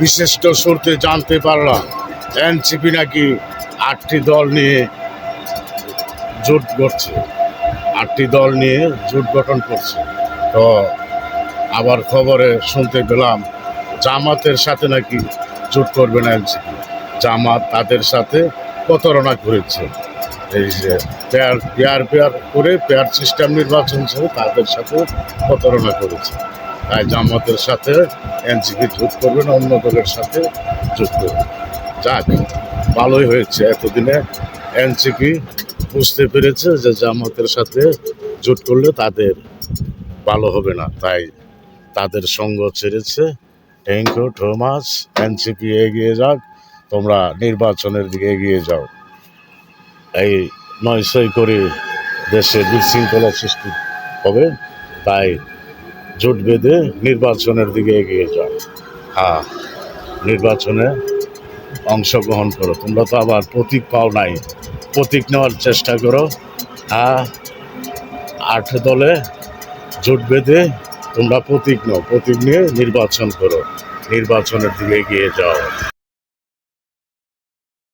বিশিষ্ট সূত্রে জানতে পারলাম এনসিপি নাকি 8টি দল নিয়ে জোট করছে, 8টি দল নিয়ে জোট গঠন করছে। তো আবার খবরে শুনতে পেলাম জামাতের সাথে নাকি জোট করবে না এনসিপি। জামাত তাদের সাথে প্রতারণা করেছে, এই যে পেয়ার করে পেয়ার সিস্টেম নির্বাচন ছিল, তাদের সাথে প্রতারণা করেছে। তাই জামাতের সাথে এনসিপি জোট করবে না, অন্য দলের সাথে জোট করবে। যাক, ভালোই হয়েছে, এতদিনে এনসিপি বুঝতে পেরেছে যে জামাতের সাথে জোট করলে তাদের ভালো হবে না, তাই তাদের সঙ্গ ছেড়েছে। Thank you Thomas. এনসিপি এগিয়ে যাক, তোমরা নির্বাচনের দিকে এগিয়ে যাও। এই নয়সই করে দেশে বিশৃঙ্খলা সৃষ্টি হবে, তাই জোট বেঁধে নির্বাচনের দিকে এগিয়ে যাও। হ্যাঁ, নির্বাচনে অংশগ্রহণ করো। তোমরা তো আবার প্রতীক পাও নাই, প্রতীক নেওয়ার চেষ্টা করো। হ্যাঁ, 8 দলে জোট বেঁধে তোমরা প্রতীক নাও, প্রতীক নিয়ে নির্বাচন করো, নির্বাচনের দিকে এগিয়ে যাও।